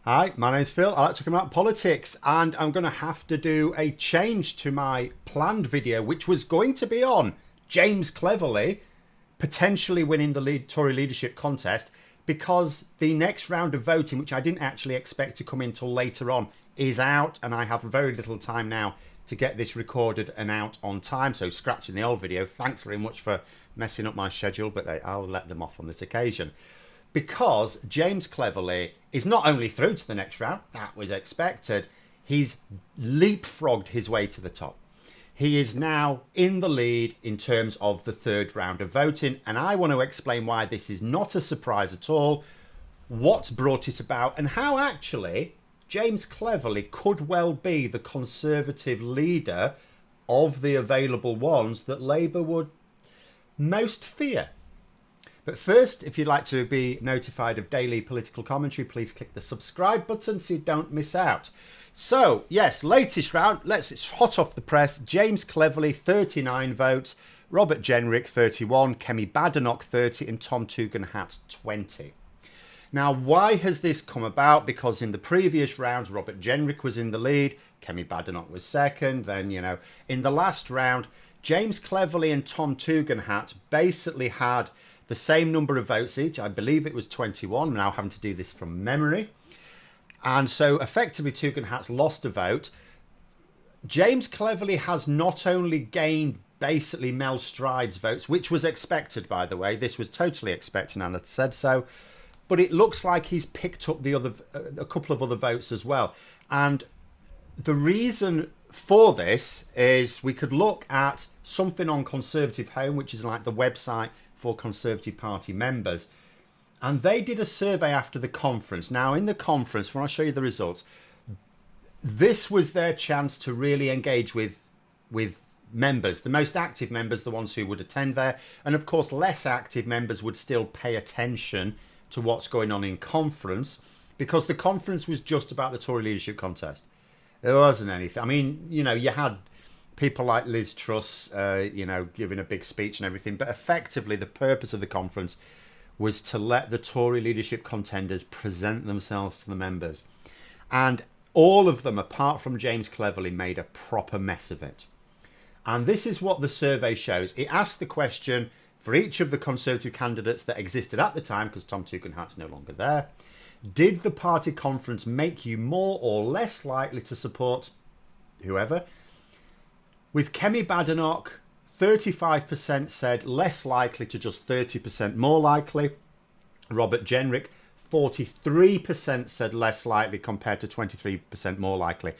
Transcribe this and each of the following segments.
Hi, my name's Phil. I like to come out politics, and I'm going to have to do a change to my planned video, which was going to be on James Cleverly potentially winning the Tory leadership contest, because the next round of voting, which I didn't actually expect to come in till later on, is out, and I have very little time now to get this recorded and out on time. So scratching the old video, thanks very much for messing up my schedule, but I'll let them off on this occasion. Because James Cleverly is not only through to the next round, that was expected, he's leapfrogged his way to the top. He is now in the lead in terms of the third round of voting, and I want to explain why this is not a surprise at all, what's brought it about, and how actually James Cleverly could well be the Conservative leader of the available ones that Labour would most fear. But first, if you'd like to be notified of daily political commentary, please click the subscribe button so you don't miss out. So, yes, latest round. It's hot off the press. James Cleverly, 39 votes. Robert Jenrick, 31. Kemi Badenoch, 30. And Tom Tugendhat, 20. Now, why has this come about? Because in the previous rounds, Robert Jenrick was in the lead. Kemi Badenoch was second. Then, in the last round, James Cleverly and Tom Tugendhat basically had the same number of votes each. I believe it was 21. I'm now having to do this from memory. And so effectively Tugendhat's lost a vote. James Cleverly has not only gained basically Mel Stride's votes, which was expected, by the way. This was totally expected, and I said so. But it looks like he's picked up a couple of other votes as well. And the reason for this is we could look at something on Conservative Home, which is like the website for Conservative Party members, and they did a survey after the conference. Now, in the conference, when I show you the results, this was their chance to really engage with members, the most active members, the ones who would attend there, and of course less active members would still pay attention to what's going on in conference, because the conference was just about the Tory leadership contest. There wasn't anything. I mean, you had people like Liz Truss, giving a big speech and everything. But effectively, the purpose of the conference was to let the Tory leadership contenders present themselves to the members. And all of them, apart from James Cleverly, made a proper mess of it. And this is what the survey shows. It asked the question for each of the Conservative candidates that existed at the time, because Tom Tugendhat's no longer there. Did the party conference make you more or less likely to support whoever? With Kemi Badenoch, 35% said less likely to just 30% more likely. Robert Jenrick, 43% said less likely compared to 23% more likely.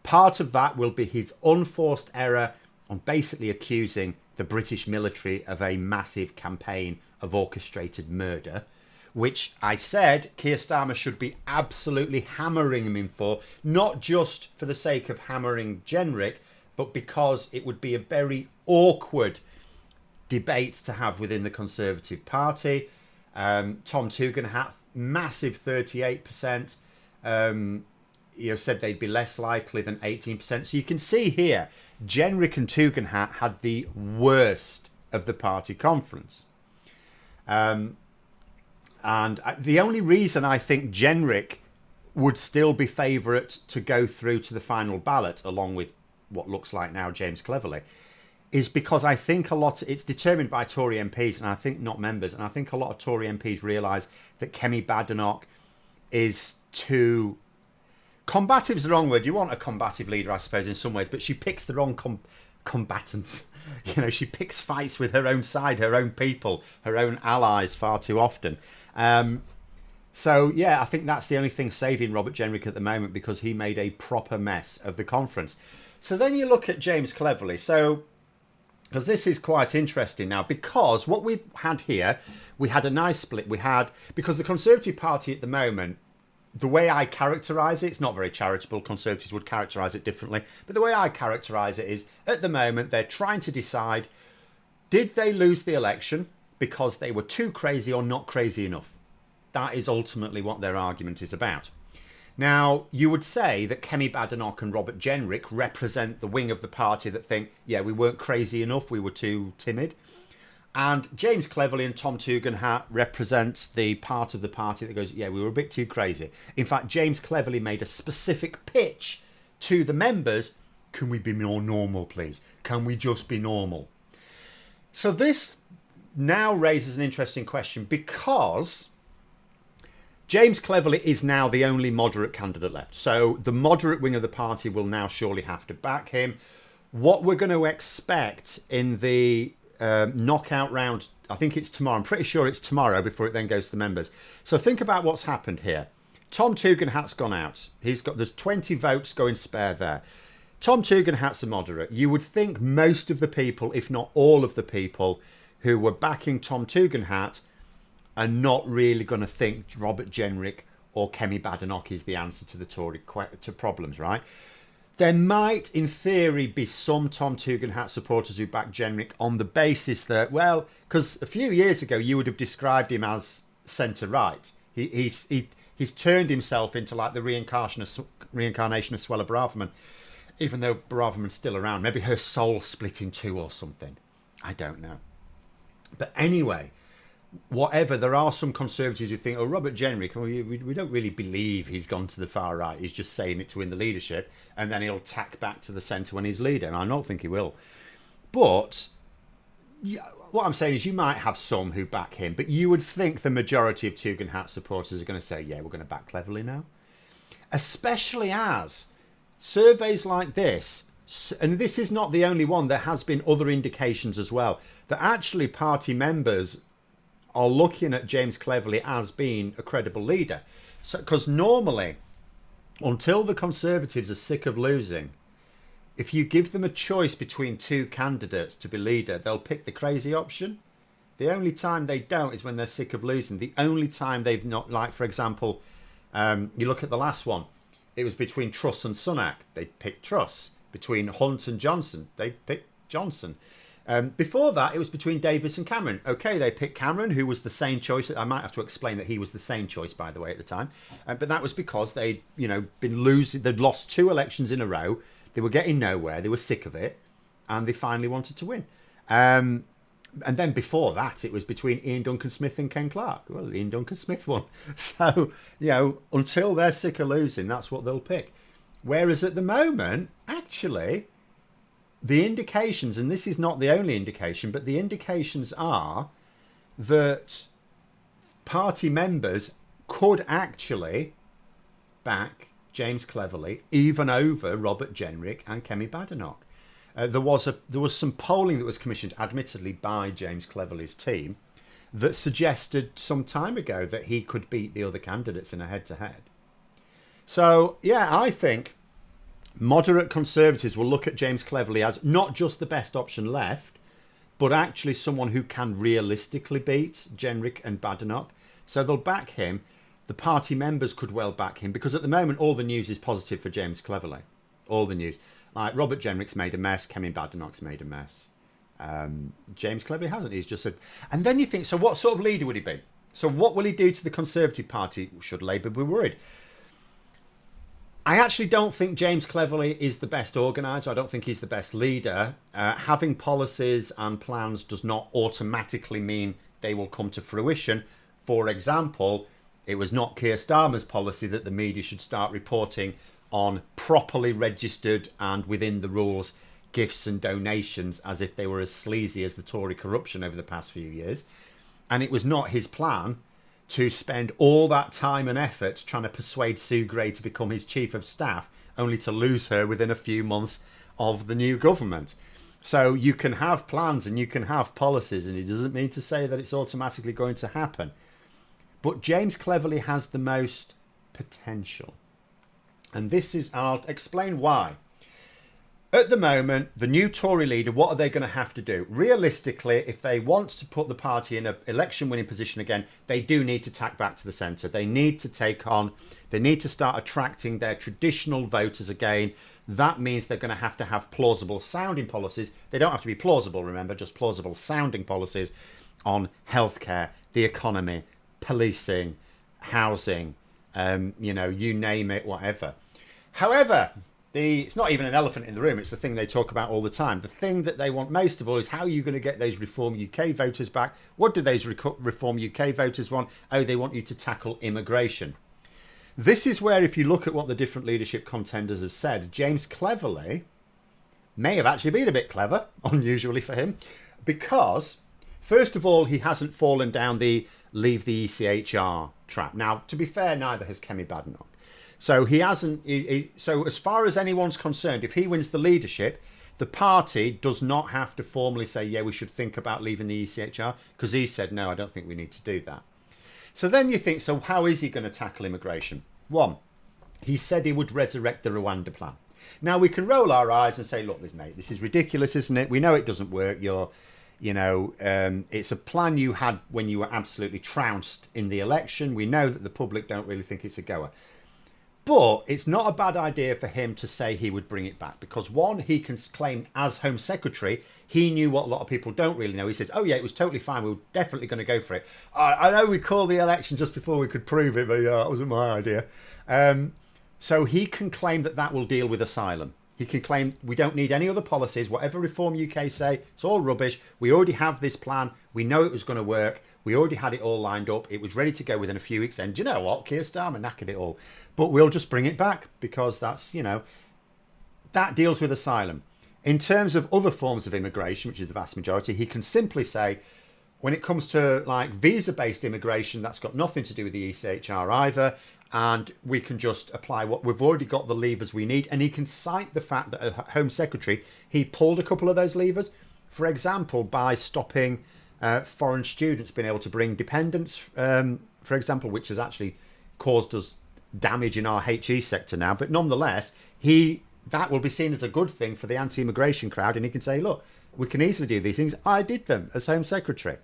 Part of that will be his unforced error on basically accusing the British military of a massive campaign of orchestrated murder, which I said Keir Starmer should be absolutely hammering him in for, not just for the sake of hammering Jenrick, but because it would be a very awkward debate to have within the Conservative Party. Tom Tugendhat, massive 38%, said they'd be less likely than 18%. So you can see here, Jenrick and Tugendhat had the worst of the party conference. And the only reason I think Jenrick would still be favourite to go through to the final ballot, along with what looks like now James Cleverly, is because I think it's determined by Tory MPs, and I think not members, and I think a lot of Tory MPs realise that Kemi Badenoch is too combative. Is the wrong word. You want a combative leader, I suppose, in some ways, but she picks the wrong combatants. She picks fights with her own side, her own people, her own allies far too often. So, yeah, I think that's the only thing saving Robert Jenrick at the moment, because he made a proper mess of the conference. So then you look at James Cleverly. So, because this is quite interesting now, because what we've had here, we had a nice split. Because the Conservative Party at the moment, the way I characterise it, it's not very charitable. Conservatives would characterise it differently. But the way I characterise it is, at the moment, they're trying to decide, did they lose the election because they were too crazy or not crazy enough? That is ultimately what their argument is about. Now, you would say that Kemi Badenoch and Robert Jenrick represent the wing of the party that think, yeah, we weren't crazy enough, we were too timid. And James Cleverly and Tom Tugendhat represent the part of the party that goes, yeah, we were a bit too crazy. In fact, James Cleverly made a specific pitch to the members. Can we be more normal, please? Can we just be normal? So this now raises an interesting question, because James Cleverly is now the only moderate candidate left. So the moderate wing of the party will now surely have to back him. What we're going to expect in the knockout round, I think it's tomorrow. I'm pretty sure it's tomorrow before it then goes to the members. So think about what's happened here. Tom Tugendhat's gone out. There's 20 votes going spare there. Tom Tugendhat's a moderate. You would think most of the people, if not all of the people who were backing Tom Tugendhat, are not really going to think Robert Jenrick or Kemi Badenoch is the answer to the Tory problems, right? There might, in theory, be some Tom Tugendhat supporters who back Jenrick on the basis that, well, because a few years ago you would have described him as centre-right. He's turned himself into like the reincarnation of Suella Braverman, even though Braverman's still around. Maybe her soul split in two or something. I don't know. But anyway, whatever, there are some Conservatives who think, oh, Robert Jenrick, well, we don't really believe he's gone to the far right. He's just saying it to win the leadership, and then he'll tack back to the centre when he's leader. And I don't think he will. But what I'm saying is you might have some who back him, but you would think the majority of Tugendhat supporters are going to say, yeah, we're going to back Cleverly now. Especially as surveys like this, and this is not the only one, there has been other indications as well, that actually party members are looking at James Cleverly as being a credible leader. So, because normally, until the Conservatives are sick of losing, if you give them a choice between two candidates to be leader, they'll pick the crazy option. The only time they don't is when they're sick of losing. The only time they've not, like, for example, you look at the last one, it was between Truss and Sunak. They picked Truss. Between Hunt and Johnson, they picked Johnson. Before that, it was between Davis and Cameron. Okay, they picked Cameron, who was the sane choice. I might have to explain that he was the sane choice, by the way, at the time. But that was because they'd, been losing. They'd lost 2 elections in a row. They were getting nowhere. They were sick of it, and they finally wanted to win. And then before that, it was between Ian Duncan Smith and Ken Clarke. Well, Ian Duncan Smith won. So, until they're sick of losing, that's what they'll pick. Whereas at the moment, actually, the indications, and this is not the only indication, but the indications are that party members could actually back James Cleverly even over Robert Jenrick and Kemi Badenoch. There was some polling that was commissioned, admittedly by James Cleverly's team, that suggested some time ago that he could beat the other candidates in a head-to-head. So, yeah, I think moderate Conservatives will look at James Cleverly as not just the best option left, but actually someone who can realistically beat Jenrick and Badenoch. So they'll back him. The party members could well back him, because at the moment all the news is positive for James Cleverly. All the news. Like, Robert Jenrick's made a mess, Kemi Badenoch's made a mess. James Cleverly hasn't. He's just And then you think, so what sort of leader would he be? So what will he do to the Conservative Party? Should Labour be worried? I actually don't think James Cleverly is the best organiser. I don't think he's the best leader. Having policies and plans does not automatically mean they will come to fruition. For example, it was not Keir Starmer's policy that the media should start reporting on properly registered and within the rules gifts and donations as if they were as sleazy as the Tory corruption over the past few years. And it was not his plan to spend all that time and effort trying to persuade Sue Gray to become his chief of staff, only to lose her within a few months of the new government. So you can have plans and you can have policies, and it doesn't mean to say that it's automatically going to happen. But James Cleverly has the most potential. And I'll explain why. At the moment, the new Tory leader, what are they going to have to do? Realistically, if they want to put the party in an election-winning position again, they do need to tack back to the centre. They need to start attracting their traditional voters again. That means they're going to have plausible sounding policies. They don't have to be plausible, remember, just plausible sounding policies on healthcare, the economy, policing, housing, you name it, whatever. However, it's not even an elephant in the room, it's the thing they talk about all the time. The thing that they want most of all is how are you going to get those Reform UK voters back? What do those Reform UK voters want? Oh, they want you to tackle immigration. This is where, if you look at what the different leadership contenders have said, James Cleverly may have actually been a bit clever, unusually for him, because, first of all, he hasn't fallen down the leave the ECHR trap. Now, to be fair, neither has Kemi Badenoch. So he hasn't. So as far as anyone's concerned, if he wins the leadership, the party does not have to formally say, yeah, we should think about leaving the ECHR, because he said, no, I don't think we need to do that. So then you think, so how is he going to tackle immigration? One, he said he would resurrect the Rwanda plan. Now we can roll our eyes and say, look, mate, this is ridiculous, isn't it? We know it doesn't work. It's a plan you had when you were absolutely trounced in the election. We know that the public don't really think it's a goer. But it's not a bad idea for him to say he would bring it back, because one, he can claim as Home Secretary, he knew what a lot of people don't really know. He says, oh yeah, it was totally fine. We were definitely going to go for it. I know we called the election just before we could prove it, but yeah, that wasn't my idea. So he can claim that will deal with asylum. He can claim we don't need any other policies. Whatever Reform UK say, it's all rubbish. We already have this plan. We know it was going to work. We already had it all lined up. It was ready to go within a few weeks. And do you know what? Keir Starmer knackered it all. But we'll just bring it back because that's, that deals with asylum. In terms of other forms of immigration, which is the vast majority, he can simply say, when it comes to like visa-based immigration, that's got nothing to do with the ECHR either. And we can just apply what we've already got the levers we need. And he can cite the fact that as Home Secretary, he pulled a couple of those levers. For example, by stopping foreign students being able to bring dependents, for example, which has actually caused us damage in our HE sector now. But nonetheless, that will be seen as a good thing for the anti-immigration crowd. And he can say, look, we can easily do these things. I did them as Home Secretary.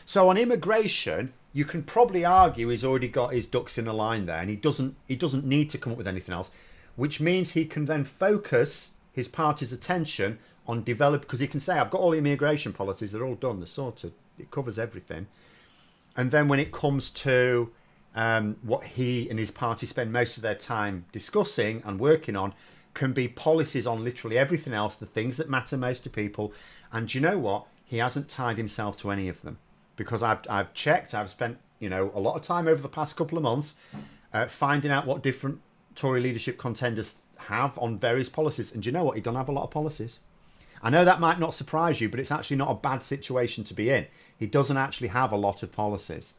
So on immigration, you can probably argue he's already got his ducks in a line there, and he doesn't need to come up with anything else, which means he can then focus his party's attention on because he can say, I've got all the immigration policies, they're all done, they're sorted, it covers everything. And then when it comes to what he and his party spend most of their time discussing and working on, can be policies on literally everything else, the things that matter most to people. And you know what? He hasn't tied himself to any of them. Because I've checked, I've spent a lot of time over the past couple of months finding out what different Tory leadership contenders have on various policies. And do you know what? He don't have a lot of policies. I know that might not surprise you, but it's actually not a bad situation to be in. He doesn't actually have a lot of policies.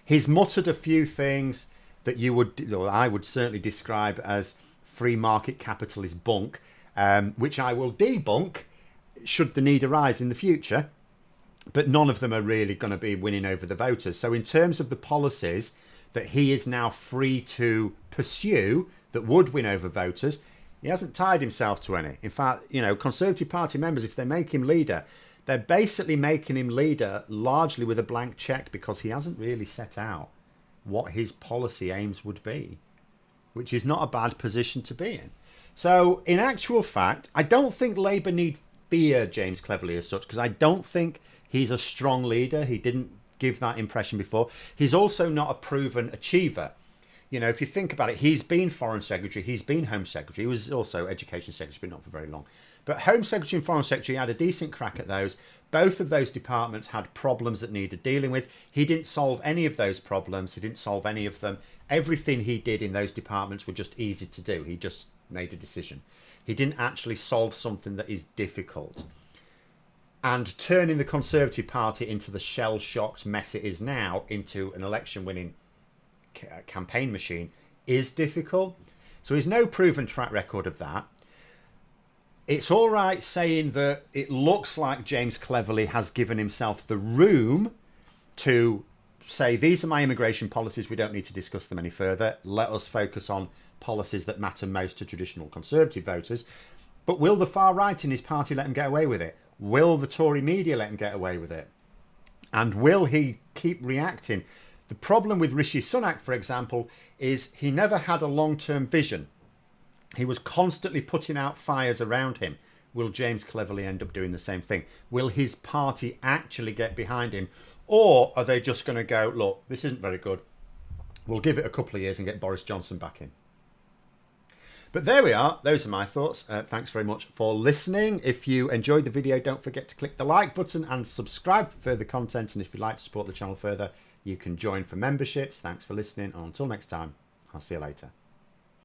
He's muttered a few things that I would certainly describe as free market capitalist bunk, which I will debunk should the need arise in the future. But none of them are really going to be winning over the voters. So in terms of the policies that he is now free to pursue that would win over voters, he hasn't tied himself to any. In fact, Conservative Party members, if they make him leader, they're basically making him leader largely with a blank cheque, because he hasn't really set out what his policy aims would be, which is not a bad position to be in. So in actual fact, I don't think Labour need fear James Cleverly as such, because I don't think he's a strong leader. He didn't give that impression before. He's also not a proven achiever. If you think about it, he's been Foreign Secretary, he's been Home Secretary, he was also Education Secretary, but not for very long. But Home Secretary and Foreign Secretary had a decent crack at those. Both of those departments had problems that needed dealing with. He didn't solve any of those problems. He didn't solve any of them. Everything he did in those departments were just easy to do. He just made a decision. He didn't actually solve something that is difficult. And turning the Conservative Party into the shell-shocked mess it is now into an election-winning campaign machine is difficult. So he's no proven track record of that. It's all right saying that it looks like James Cleverly has given himself the room to say, these are my immigration policies, we don't need to discuss them any further. Let us focus on policies that matter most to traditional Conservative voters. But will the far right in his party let him get away with it? Will the Tory media let him get away with it? And will he keep reacting? The problem with Rishi Sunak, for example, is he never had a long-term vision. He was constantly putting out fires around him. Will James Cleverly end up doing the same thing? Will his party actually get behind him? Or are they just going to go, look, this isn't very good. We'll give it a couple of years and get Boris Johnson back in. But there we are. Those are my thoughts. Thanks very much for listening. If you enjoyed the video, don't forget to click the like button and subscribe for further content. And if you'd like to support the channel further, you can join for memberships. Thanks for listening. And until next time, I'll see you later.